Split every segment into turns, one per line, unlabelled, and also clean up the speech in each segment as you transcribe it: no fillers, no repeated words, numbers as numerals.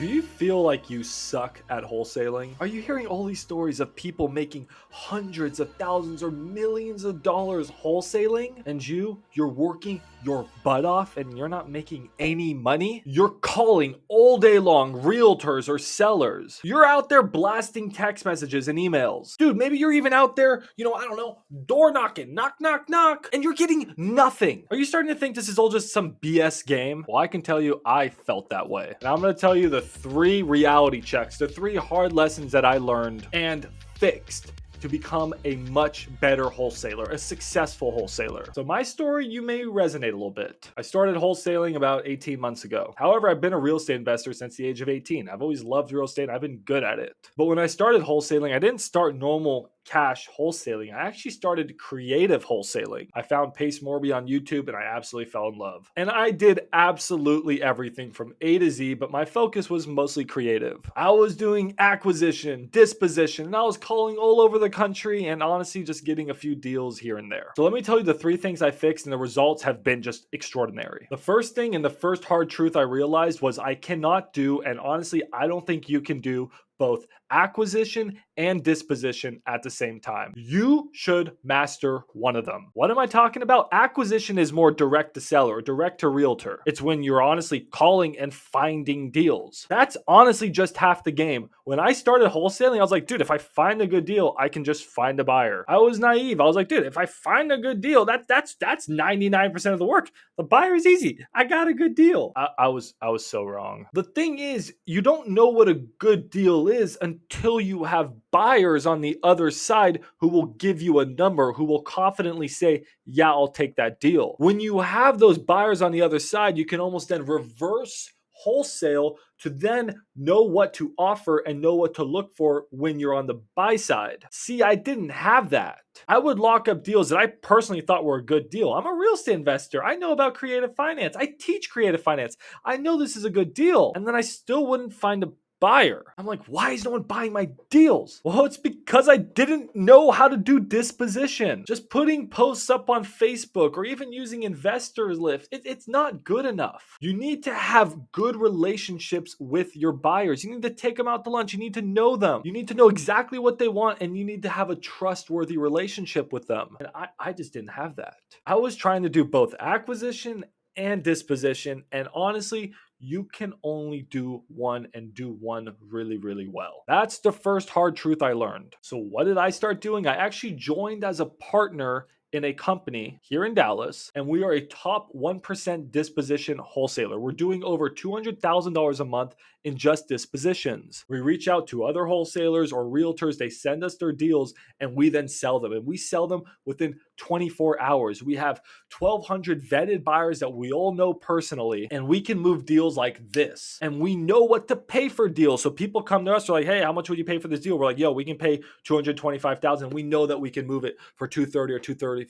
Do you feel like you suck at wholesaling? Are you hearing all these stories of people making hundreds of thousands or millions of dollars wholesaling? And you're working your butt off and you're not making any money? You're calling all day long realtors or sellers. You're out there blasting text messages and emails. Dude, maybe you're even out there, I don't know, door knocking, knock, knock, knock, and you're getting nothing. Are you starting to think this is all just some BS game? Well, I can tell you I felt that way. And I'm going to tell you the 3 reality checks, the 3 hard lessons that I learned and fixed to become a much better wholesaler, a successful wholesaler. So my story, you may resonate a little bit. I started wholesaling about 18 months ago. However, I've been a real estate investor since the age of 18. I've always loved real estate. I've been good at it. But when I started wholesaling, I didn't start normal cash wholesaling. I actually started creative wholesaling. I found Pace Morby on YouTube and I absolutely fell in love. And I did absolutely everything from A to Z, but my focus was mostly creative. I was doing acquisition, disposition, and I was calling all over the country and honestly just getting a few deals here and there. So let me tell you the 3 things I fixed and the results have been just extraordinary. The first thing and the first hard truth I realized was I cannot do, and honestly, I don't think you can do both acquisition and disposition at the same time. You should master one of them. What am I talking about? Acquisition is more direct to seller or direct to realtor. It's when you're honestly calling and finding deals. That's honestly just half the game. When I started wholesaling, I was like, dude, if I find a good deal, I can just find a buyer. I was naive. I was like, dude, if I find a good deal, that's 99% of the work. The buyer is easy. I got a good deal. I was so wrong. The thing is, you don't know what a good deal is until you have buyers on the other side who will give you a number, who will confidently say, yeah, I'll take that deal. When you have those buyers on the other side, you can almost then reverse wholesale to then know what to offer and know what to look for when you're on the buy side. See, I didn't have that. I would lock up deals that I personally thought were a good deal. I'm a real estate investor. I know about creative finance. I teach creative finance. I know this is a good deal. And then I still wouldn't find a buyer. I'm like, why is no one buying my deals? Well, it's because I didn't know how to do disposition. Just putting posts up on Facebook or even using investors lift, it's not good enough. You need to have good relationships with your buyers. You need to take them out to lunch. You need to know them. You need to know exactly what they want and you need to have a trustworthy relationship with them. And I just didn't have that. I was trying to do both acquisition and disposition. And honestly, you can only do one and do one really, really well. That's the first hard truth I learned. So what did I start doing? I actually joined as a partner in a company here in Dallas, and we are a top 1% disposition wholesaler. We're doing over $200,000 a month in just dispositions. We reach out to other wholesalers or realtors, they send us their deals, and we then sell them. And we sell them within 24 hours. We have 1,200 vetted buyers that we all know personally, and we can move deals like this. And we know what to pay for deals. So people come to us, they're like, hey, how much would you pay for this deal? We're like, yo, we can pay $225,000. We know that we can move it for $230 or $235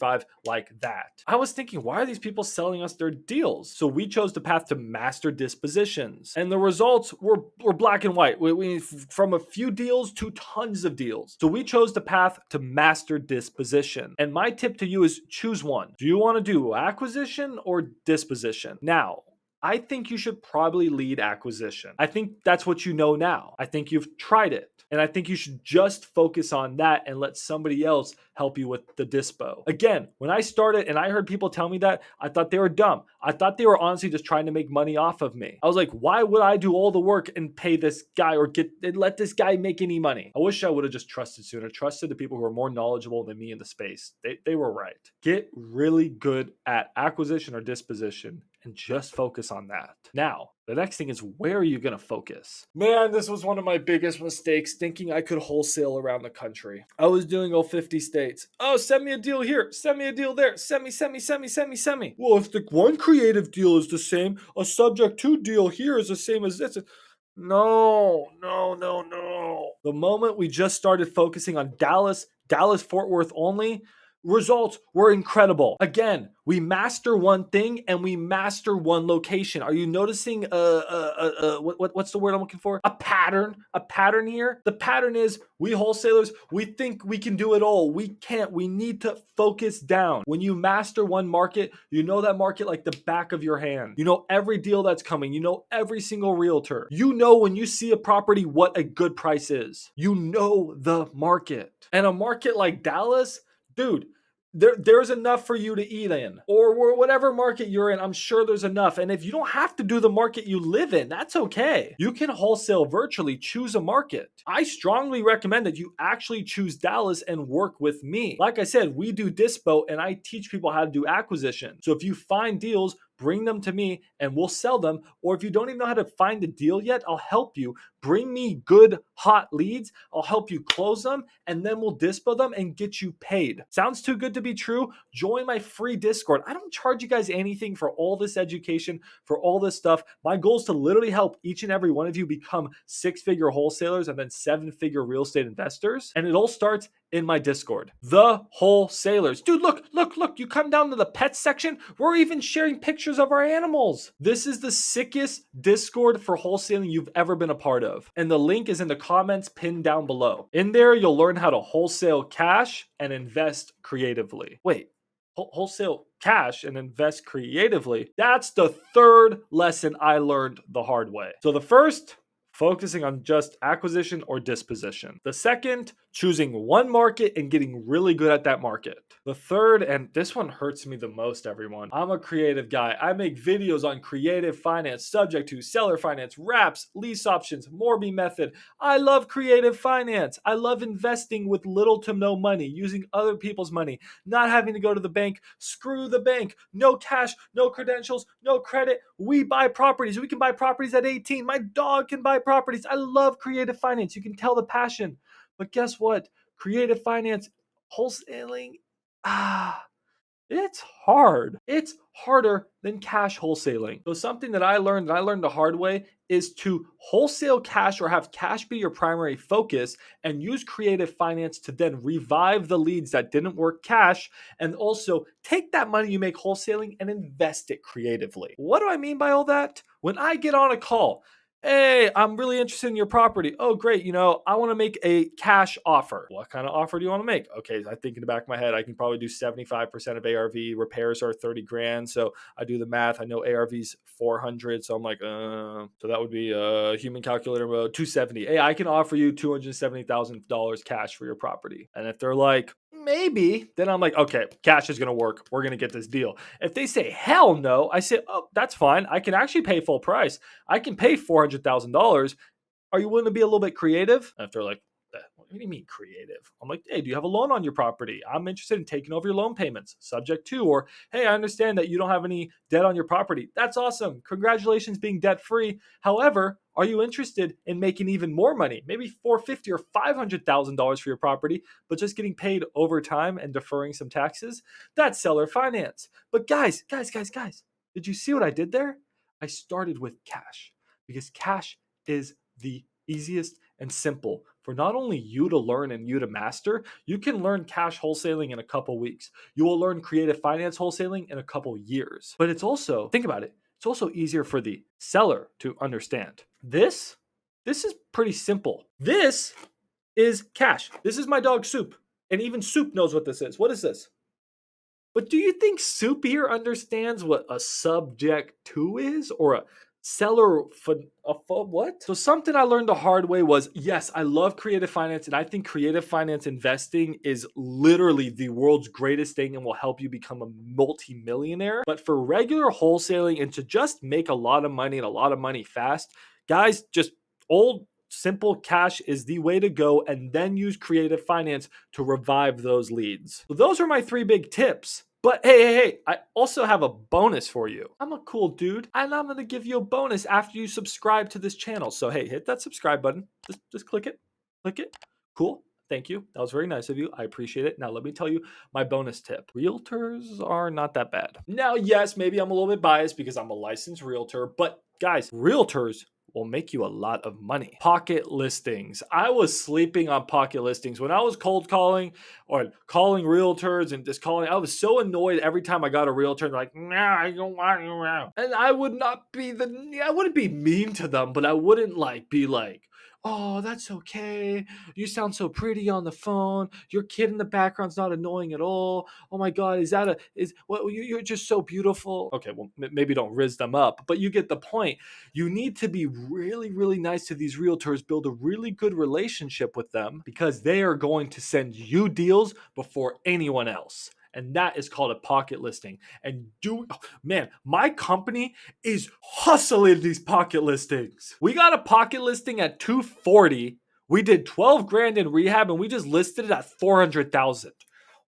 like that. I was thinking, why are these people selling us their deals? So we chose the path to master dispositions. And the results were black and white. We from a few deals to tons of deals. So we chose the path to master disposition. And my tip to you is choose one. Do you want to do acquisition or disposition? Now, I think you should probably lead acquisition. I think that's what you know now. I think you've tried it. And I think you should just focus on that and let somebody else help you with the dispo. Again, when I started and I heard people tell me that, I thought they were dumb. I thought they were honestly just trying to make money off of me. I was like, why would I do all the work and pay this guy or let this guy make any money? I wish I would have just trusted sooner, trusted the people who are more knowledgeable than me in the space. They were right. Get really good at acquisition or disposition and just focus on that. Now, the next thing is, where are you going to focus? Man, this was one of my biggest mistakes, thinking I could wholesale around the country. I was doing all 50 states. Oh, send me a deal here. Send me a deal there. Send me. Well, if the one creative deal is the same, a subject to deal here is the same as this. No. The moment we just started focusing on Dallas, Fort Worth only, results were incredible. Again, we master one thing and we master one location. Are you noticing what's the word I'm looking for? A pattern here. The pattern is we wholesalers, we think we can do it all. We can't. We need to focus down. When you master one market, you know that market like the back of your hand. You know every deal that's coming. You know every single realtor. You know when you see a property what a good price is. You know the market. And a market like Dallas, dude, there's enough for you to eat in, or whatever market you're in. I'm sure there's enough. And if you don't have to do the market you live in, that's okay. You can wholesale virtually, choose a market. I strongly recommend that you actually choose Dallas and work with me. Like I said, we do dispo and I teach people how to do acquisition. So if you find deals, bring them to me and we'll sell them. Or if you don't even know how to find a deal yet, I'll help you. Bring me good hot leads. I'll help you close them and then we'll dispo them and get you paid. Sounds too good to be true? Join my free Discord. I don't charge you guys anything for all this education, for all this stuff. My goal is to literally help each and every one of you become six-figure wholesalers and then seven-figure real estate investors. And it all starts in my Discord. The Wholesalers. Dude, look. You come down to the pets section, we're even sharing pictures of our animals. This is the sickest Discord for wholesaling you've ever been a part of. And the link is in the comments pinned down below. In there, you'll learn how to wholesale cash and invest creatively. Wait, wholesale cash and invest creatively? That's the third lesson I learned the hard way. So the first, focusing on just acquisition or disposition. The second, choosing one market and getting really good at that market. The third, and this one hurts me the most, everyone. I'm a creative guy. I make videos on creative finance, subject to seller finance, wraps, lease options, Morby method. I love creative finance. I love investing with little to no money, using other people's money, not having to go to the bank. Screw the bank. No cash, no credentials, no credit. We buy properties. We can buy properties at 18. My dog can buy properties. I love creative finance. You can tell the passion. But guess what? Creative finance, wholesaling, it's hard. It's harder than cash wholesaling. So something that I learned the hard way is to wholesale cash or have cash be your primary focus and use creative finance to then revive the leads that didn't work cash and also take that money you make wholesaling and invest it creatively. What do I mean by all that? When I get on a call, hey, I'm really interested in your property. Oh, great. I want to make a cash offer. What kind of offer do you want to make? Okay, I think in the back of my head, I can probably do 75% of ARV. Repairs are 30 grand. So I do the math. I know ARV's 400. So I'm like, so that would be human calculator mode, 270. Hey, I can offer you $270,000 cash for your property. And if they're like, maybe, then I'm like, okay, cash is going to work. We're going to get this deal. If they say, hell no, I say, oh, that's fine. I can actually pay full price. I can pay $400,000. Are you willing to be a little bit creative? And if they're like, what do you mean creative? I'm like, hey, do you have a loan on your property? I'm interested in taking over your loan payments, subject to, or hey, I understand that you don't have any debt on your property. That's awesome. Congratulations being debt free. However, are you interested in making even more money? Maybe $450,000 or $500,000 for your property, but just getting paid over time and deferring some taxes? That's seller finance. But guys, did you see what I did there? I started with cash because cash is the easiest and simple for not only you to learn and you to master. You can learn cash wholesaling in a couple weeks. You will learn creative finance wholesaling in a couple years. But it's also, think about it, it's also easier for the seller to understand. This is pretty simple. This is cash. This is my dog Soup. And even Soup knows what this is. What is this? But do you think Soup here understands what a subject to is, or a seller for what? So something I learned the hard way was, yes, I love creative finance and I think creative finance investing is literally the world's greatest thing and will help you become a multi-millionaire. But for regular wholesaling and to just make a lot of money and a lot of money fast, guys, just old simple cash is the way to go, and then use creative finance to revive those leads. So those are my 3 big tips. But hey, I also have a bonus for you. I'm a cool dude, and I'm gonna give you a bonus after you subscribe to this channel. So hey, hit that subscribe button. Just click it. Click it. Cool. Thank you. That was very nice of you. I appreciate it. Now let me tell you my bonus tip. Realtors are not that bad. Now, yes, maybe I'm a little bit biased because I'm a licensed realtor, but guys, realtors will make you a lot of money. Pocket listings. I was sleeping on pocket listings. When I was cold calling or calling realtors and just calling, I was so annoyed every time I got a realtor. They're like, nah, I don't want you now. And I would not be I wouldn't be mean to them, but I wouldn't be like, oh, that's okay. You sound so pretty on the phone. Your kid in the background's not annoying at all. Oh my God, you're just so beautiful. Okay, well, maybe don't rizz them up, but you get the point. You need to be really, really nice to these realtors, build a really good relationship with them because they are going to send you deals before anyone else. And that is called a pocket listing. And man, my company is hustling these pocket listings. We got a pocket listing at 240. We did 12 grand in rehab and we just listed it at 400,000.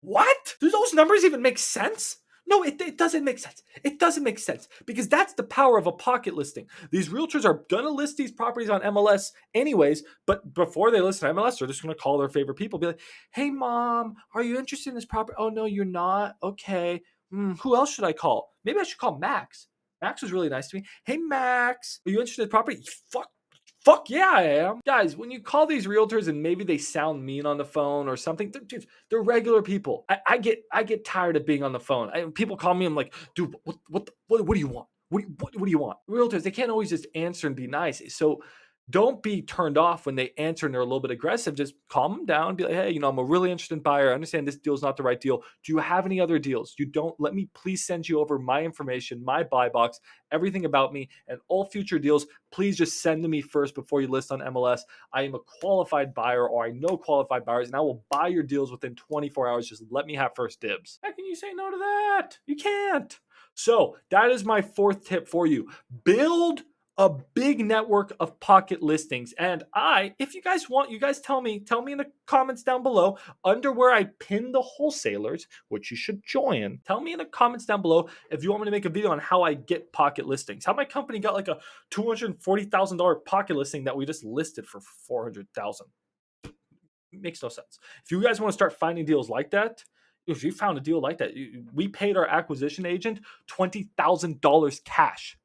What? Do those numbers even make sense? No, it doesn't make sense. It doesn't make sense because that's the power of a pocket listing. These realtors are going to list these properties on MLS anyways, but before they list on MLS, they're just going to call their favorite people, be like, hey, mom, are you interested in this property? Oh, no, you're not. Okay. Who else should I call? Maybe I should call Max. Max was really nice to me. Hey, Max, are you interested in the property? Fuck yeah, I am. Guys, when you call these realtors and maybe they sound mean on the phone or something, they're regular people. I get tired of being on the phone. People call me, I'm like, dude, what do you want? What do you want? Realtors, they can't always just answer and be nice. So don't be turned off when they answer and they're a little bit aggressive. Just calm them down. Be like, hey, I'm a really interested buyer. I understand this deal is not the right deal. Do you have any other deals? You don't? Let me please send you over my information, my buy box, everything about me, and all future deals. Please just send to me first before you list on MLS. I am a qualified buyer or I know qualified buyers and I will buy your deals within 24 hours. Just let me have first dibs. How can you say no to that? You can't. So that is my fourth tip for you. Build a big network of pocket listings. And if you guys want, you guys tell me in the comments down below under where I pin the wholesalers, which you should join. Tell me in the comments down below if you want me to make a video on how I get pocket listings. How my company got like a $240,000 pocket listing that we just listed for 400,000. Makes no sense. If you guys want to start finding deals like that, if you found a deal like that, we paid our acquisition agent $20,000 cash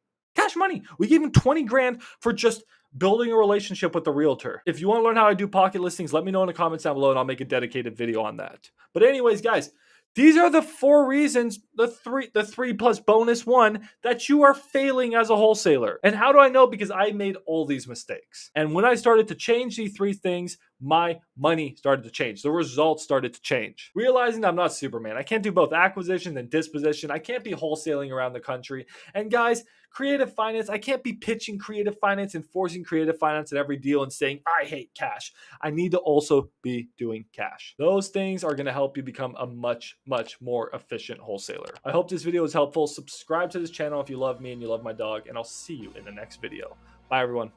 money. We gave him 20 grand for just building a relationship with the realtor. If you want to learn how I do pocket listings, let me know in the comments down below and I'll make a dedicated video on that. But anyways, guys, these are the 4 reasons, the three plus bonus 1 that you are failing as a wholesaler. And how do I know? Because I made all these mistakes. And when I started to change these 3 things, my money started to change. The results started to change. Realizing I'm not Superman. I can't do both acquisition and disposition. I can't be wholesaling around the country. And guys, creative finance, I can't be pitching creative finance and forcing creative finance in every deal and saying, I hate cash. I need to also be doing cash. Those things are going to help you become a much, much more efficient wholesaler. I hope this video was helpful. Subscribe to this channel if you love me and you love my dog, and I'll see you in the next video. Bye, everyone.